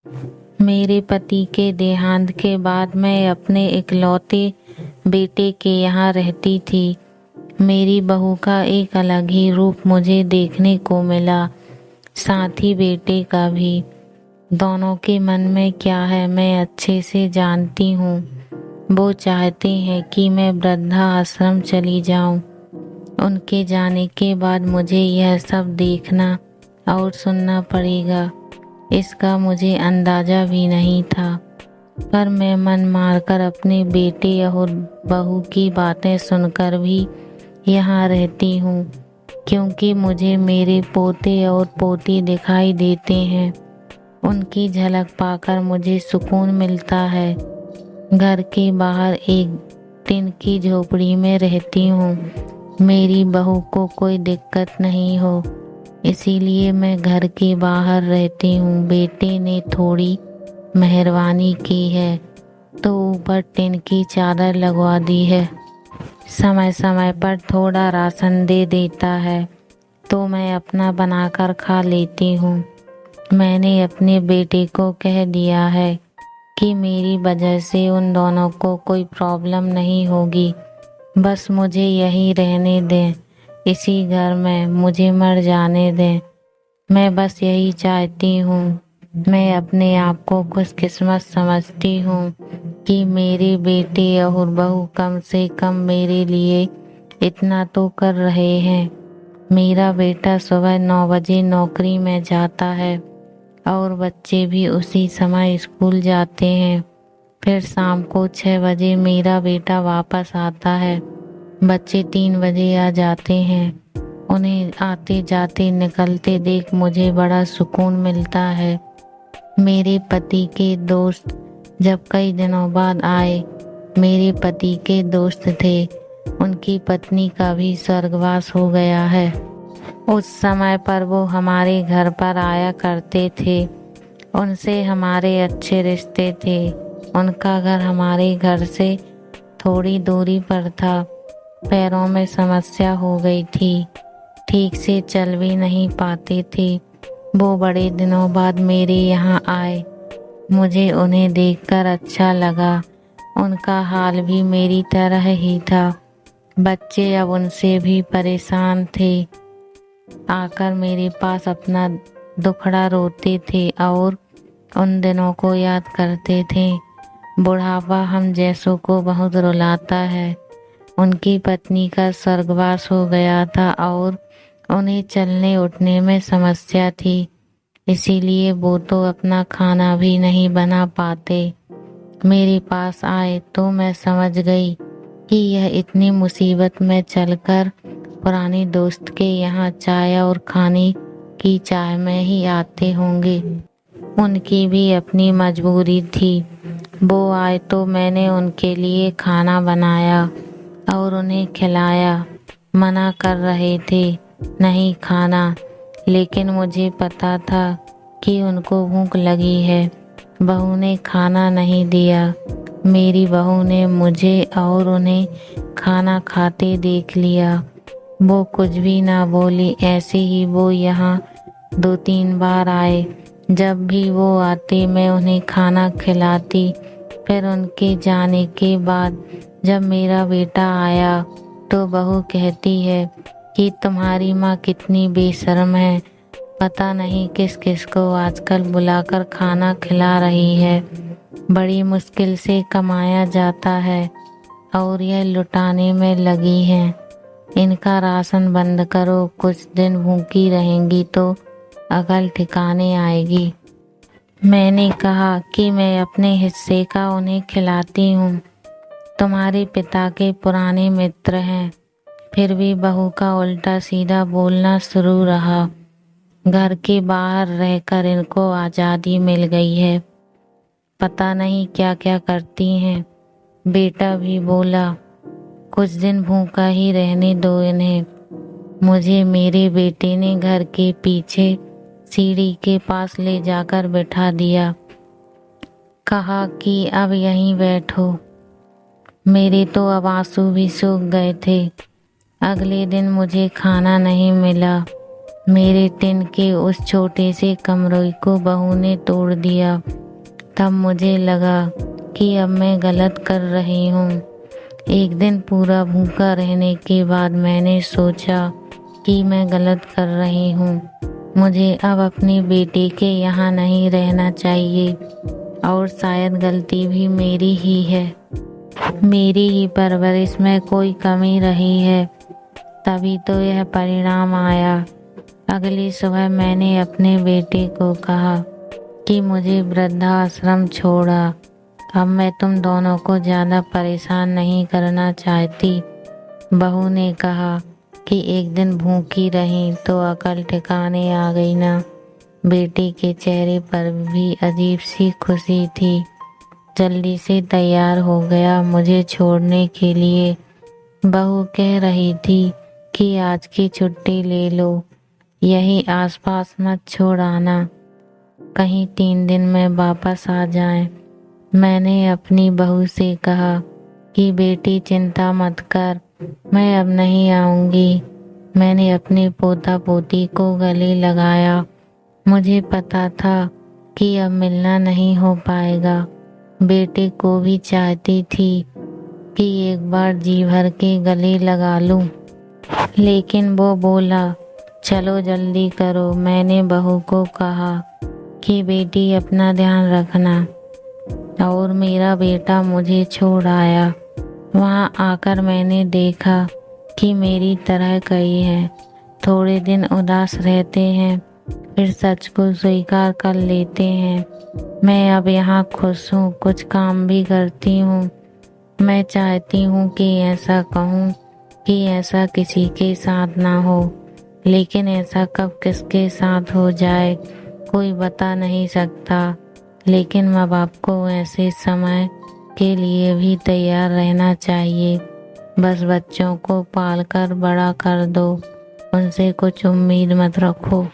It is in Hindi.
मेरे पति के देहांत के बाद मैं अपने इकलौते बेटे के यहाँ रहती थी। मेरी बहू का एक अलग ही रूप मुझे देखने को मिला, साथ ही बेटे का भी। दोनों के मन में क्या है मैं अच्छे से जानती हूँ। वो चाहते हैं कि मैं वृद्धा आश्रम चली जाऊं। उनके जाने के बाद मुझे यह सब देखना और सुनना पड़ेगा, इसका मुझे अंदाजा भी नहीं था। पर मैं मन मारकर अपने बेटे और बहू की बातें सुनकर भी यहाँ रहती हूँ, क्योंकि मुझे मेरे पोते और पोती दिखाई देते हैं। उनकी झलक पाकर मुझे सुकून मिलता है। घर के बाहर एक टिन की झोपड़ी में रहती हूँ। मेरी बहू को कोई दिक्कत नहीं हो, इसीलिए मैं घर के बाहर रहती हूँ। बेटे ने थोड़ी मेहरबानी की है तो ऊपर टिन की चादर लगवा दी है। समय समय पर थोड़ा राशन दे देता है तो मैं अपना बनाकर खा लेती हूँ। मैंने अपने बेटे को कह दिया है कि मेरी वजह से उन दोनों को कोई प्रॉब्लम नहीं होगी। बस मुझे यहीं रहने दें, इसी घर में मुझे मर जाने दें। मैं बस यही चाहती हूँ। मैं अपने आप को खुशकिस्मत समझती हूँ कि मेरे बेटे और बहू कम से कम मेरे लिए इतना तो कर रहे हैं। मेरा बेटा सुबह 9 बजे नौकरी में जाता है और बच्चे भी उसी समय स्कूल जाते हैं। फिर शाम को 6 बजे मेरा बेटा वापस आता है। बच्चे 3 बजे आ जाते हैं। उन्हें आते जाते निकलते देख मुझे बड़ा सुकून मिलता है। मेरे पति के दोस्त जब कई दिनों बाद आए, मेरे पति के दोस्त थे, उनकी पत्नी का भी स्वर्गवास हो गया है। उस समय पर वो हमारे घर पर आया करते थे। उनसे हमारे अच्छे रिश्ते थे। उनका घर हमारे घर से थोड़ी दूरी पर था। पैरों में समस्या हो गई थी, ठीक से चल भी नहीं पाते थे। वो बड़े दिनों बाद मेरे यहाँ आए। मुझे उन्हें देखकर अच्छा लगा। उनका हाल भी मेरी तरह ही था। बच्चे अब उनसे भी परेशान थे। आकर मेरे पास अपना दुखड़ा रोते थे और उन दिनों को याद करते थे। बुढ़ापा हम जैसों को बहुत रुलाता है। उनकी पत्नी का स्वर्गवास हो गया था और उन्हें चलने उठने में समस्या थी, इसीलिए वो तो अपना खाना भी नहीं बना पाते। मेरे पास आए तो मैं समझ गई कि यह इतनी मुसीबत में चलकर पुराने दोस्त के यहाँ चाय और खाने की चाय में ही आते होंगे। उनकी भी अपनी मजबूरी थी। वो आए तो मैंने उनके लिए खाना बनाया और उन्हें खिलाया। मना कर रहे थे नहीं खाना, लेकिन मुझे पता था कि उनको भूख लगी है। बहू ने खाना नहीं दिया। मेरी बहू ने मुझे और उन्हें खाना खाते देख लिया। वो कुछ भी ना बोली। ऐसे ही वो यहाँ 2-3 बार आए। जब भी वो आते मैं उन्हें खाना खिलाती। फिर उनके जाने के बाद जब मेरा बेटा आया तो बहू कहती है कि तुम्हारी माँ कितनी बेशर्म है, पता नहीं किस किस को आजकल बुलाकर खाना खिला रही है। बड़ी मुश्किल से कमाया जाता है और यह लुटाने में लगी हैं। इनका राशन बंद करो, कुछ दिन भूखी रहेंगी तो अकल ठिकाने आएगी। मैंने कहा कि मैं अपने हिस्से का उन्हें खिलाती हूँ। तुम्हारे पिता के पुराने मित्र हैं। फिर भी बहू का उल्टा सीधा बोलना शुरू रहा। घर के बाहर रहकर इनको आज़ादी मिल गई है, पता नहीं क्या क्या करती हैं। बेटा भी बोला कुछ दिन भूखा ही रहने दो इन्हें। मुझे मेरे बेटे ने घर के पीछे सीढ़ी के पास ले जाकर बिठा दिया। कहा कि अब यहीं बैठो। मेरे तो अब आंसू भी सूख गए थे। अगले दिन मुझे खाना नहीं मिला। मेरे टिन के उस छोटे से कमरे को बहू ने तोड़ दिया। तब मुझे लगा कि अब मैं गलत कर रही हूँ। एक दिन पूरा भूखा रहने के बाद मैंने सोचा कि मैं गलत कर रही हूँ। मुझे अब अपनी बेटी के यहाँ नहीं रहना चाहिए और शायद गलती भी मेरी ही है। मेरी ही परवरिश में कोई कमी रही है, तभी तो यह परिणाम आया। अगली सुबह मैंने अपने बेटे को कहा कि मुझे वृद्धाश्रम छोड़ा। अब मैं तुम दोनों को ज़्यादा परेशान नहीं करना चाहती। बहू ने कहा कि एक दिन भूखी रही तो अकल ठिकाने आ गई ना। बेटे के चेहरे पर भी अजीब सी खुशी थी। जल्दी से तैयार हो गया मुझे छोड़ने के लिए। बहू कह रही थी कि आज की छुट्टी ले लो, यही आसपास मत छोड़ आना, कहीं 3 दिन में वापस आ जाएं। मैंने अपनी बहू से कहा कि बेटी चिंता मत कर, मैं अब नहीं आऊंगी। मैंने अपने पोता पोती को गले लगाया। मुझे पता था कि अब मिलना नहीं हो पाएगा। बेटे को भी चाहती थी कि एक बार जी भर के गले लगा लूं, लेकिन वो बोला चलो जल्दी करो। मैंने बहू को कहा कि बेटी अपना ध्यान रखना, और मेरा बेटा मुझे छोड़ आया। वहाँ आकर मैंने देखा कि मेरी तरह कई हैं, थोड़े दिन उदास रहते हैं, फिर सच को स्वीकार कर लेते हैं। मैं अब यहाँ खुश हूँ, कुछ काम भी करती हूँ। मैं चाहती हूँ कि ऐसा कहूँ कि ऐसा किसी के साथ ना हो, लेकिन ऐसा कब किसके साथ हो जाए कोई बता नहीं सकता। लेकिन माँ बाप को ऐसे समय के लिए भी तैयार रहना चाहिए। बस बच्चों को पालकर बड़ा कर दो, उनसे कुछ उम्मीद मत रखो।